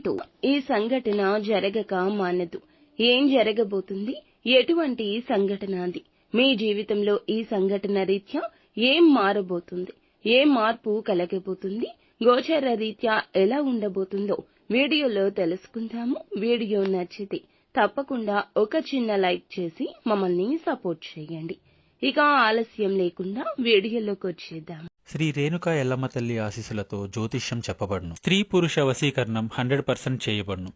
2 ఈ సంఘటన జరగక మానదు. ఏం జరగబోతుంది? ఎటువంటి సంఘటన అది? మీ జీవితంలో ఈ సంఘటన రీత్యా ఏం మారబోతుంది? ఏ మార్పు కలగబోతుంది? గోచర రీత్యా ఎలా ఉండబోతుందో వీడియోలో తెలుసుకుందాము. వీడియో నచ్చితే తప్పకుండా ఒక చిన్న లైక్ చేసి మమ్మల్ని సపోర్ట్ చేయండి. ఇక ఆలస్యం లేకుండా వీడియోలోకి వచ్చేద్దాం. శ్రీ రేణుకా ఎల్లమ్మ తల్లి ఆశీస్సులతో జ్యోతిష్యం చెప్పబడును. స్త్రీ పురుష వశీకరణం 100% చేయబడును.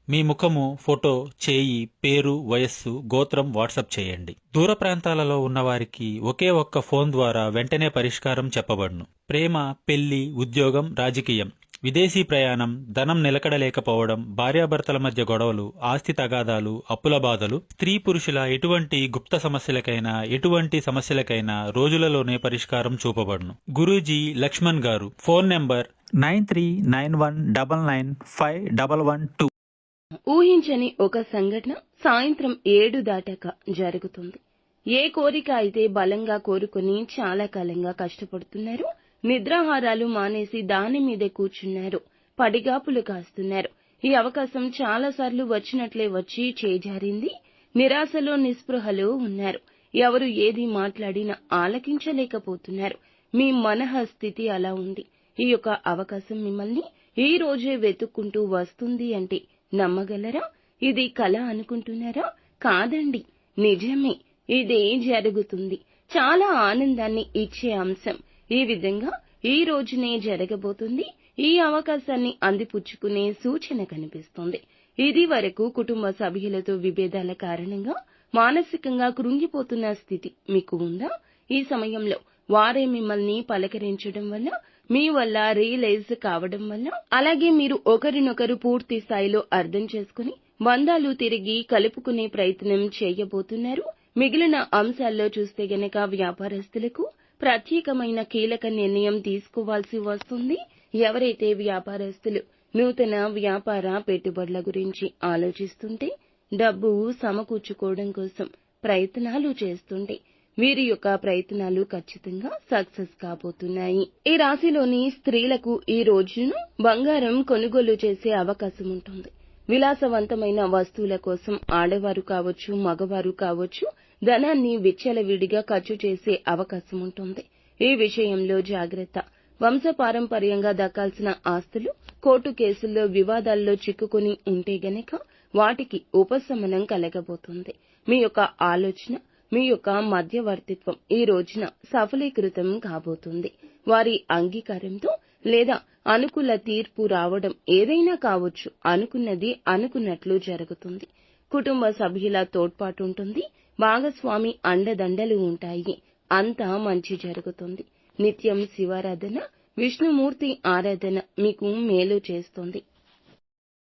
మీ ముఖము, ఫోటో, చేయి, పేరు, వయస్సు, గోత్రం వాట్సాప్ చేయండి. దూర ప్రాంతాలలో ఉన్నవారికి ఒకే ఒక్క ఫోన్ ద్వారా వెంటనే పరిష్కారం చెప్పబడును. ప్రేమ, పెళ్లి, ఉద్యోగం, రాజకీయం, విదేశీ ప్రయాణం, ధనం నిలకడలేకపోవడం, భార్యాభర్తల మధ్య గొడవలు, ఆస్తి తగాదాలు, అప్పుల బాధలు, స్త్రీ పురుషుల ఎటువంటి గుప్త సమస్యలకైనా ఎటువంటి సమస్యలకైనా రోజులలోనే పరిష్కారం చూపబడును. గురూజీ లక్ష్మణ్ గారు. Phone number 9391995112. ఊహించని ఒక సంఘటన సాయంత్రం 7 దాటాక జరుగుతుంది. ఏ కోరిక అయితే బలంగా కోరుకుని చాలా కాలంగా కష్టపడుతున్నారు, నిద్రాహారాలు మానేసి దాని మీదే కూర్చున్నారు, పడిగాపులు కాస్తున్నారు. ఈ అవకాశం చాలాసార్లు వచ్చినట్లే వచ్చి చేజారింది. నిరాశలో నిస్పృహలో ఉన్నారు. ఎవరు ఏది మాట్లాడినా ఆలకించలేకపోతున్నారు. మీ మనః స్థితి అలా ఉంది. ఈ యొక్క అవకాశం మిమ్మల్ని ఈ రోజే వెతుక్కుంటూ వస్తుంది అంటే నమ్మగలరా? ఇది కల అనుకుంటున్నారా? కాదండి, నిజమే. ఇదే జరుగుతుంది. చాలా ఆనందాన్ని ఇచ్చే అంశం ఈ విధంగా ఈ రోజునే జరగబోతుంది. ఈ అవకాశాన్ని అందిపుచ్చుకునే సూచన కనిపిస్తుంది. ఇది వరకు కుటుంబ సభ్యులతో విభేదాల కారణంగా మానసికంగా కృంగిపోతున్న స్థితి మీకు ఉందా? ఈ సమయంలో వారే మిమ్మల్ని పలకరించడం వల్ల, మీ వల్ల రియలైజ్ కావడం వల్ల, అలాగే మీరు ఒకరినొకరు పూర్తి స్థాయిలో అర్థం చేసుకుని బంధాలు తిరిగి కలుపుకునే ప్రయత్నం చేయబోతున్నారు. మిగిలిన అంశాల్లో చూస్తే గనక వ్యాపారస్తులకు ప్రత్యేకమైన కీలక నిర్ణయం తీసుకోవాల్సి వస్తుంది. ఎవరైతే వ్యాపారస్తులు నూతన వ్యాపార పెట్టుబడుల గురించి ఆలోచిస్తుంటే, డబ్బు సమకూర్చుకోవడం కోసం ప్రయత్నాలు చేస్తుంటే వీరి యొక్క ప్రయత్నాలు ఖచ్చితంగా సక్సెస్ కాబోతున్నాయి. ఈ రాశిలోని స్త్రీలకు ఈ రోజును బంగారం కొనుగోలు చేసే అవకాశం ఉంటుంది. విలాసవంతమైన వస్తువుల కోసం ఆడవారు కావచ్చు, మగవారు కావచ్చు, ధనాన్ని విచ్చలవిడిగా ఖర్చు చేసే అవకాశం ఉంటుంది. ఈ విషయంలో జాగ్రత్త. వంశపారంపర్యంగా దక్కాల్సిన ఆస్తులు కోర్టు కేసుల్లో వివాదాల్లో చిక్కుకుని ఉంటే గనక వాటికి ఉపశమనం కలగబోతుంది. మీ యొక్క ఆలోచన, మీ యొక్క మధ్యవర్తిత్వం ఈ రోజున సఫలీకృతం కాబోతుంది. వారి అంగీకారంతో లేదా అనుకూల తీర్పు రావడం ఏదైనా కావచ్చు. అనుకున్నది అనుకున్నట్లు జరుగుతుంది. కుటుంబ సభ్యుల తోడ్పాటు ఉంటుంది. భాగస్వామి అండదండలు ఉంటాయి. అంతా మంచి జరుగుతుంది. నిత్యం శివారాధన, విష్ణుమూర్తి ఆరాధన మీకు మేలు చేస్తుంది.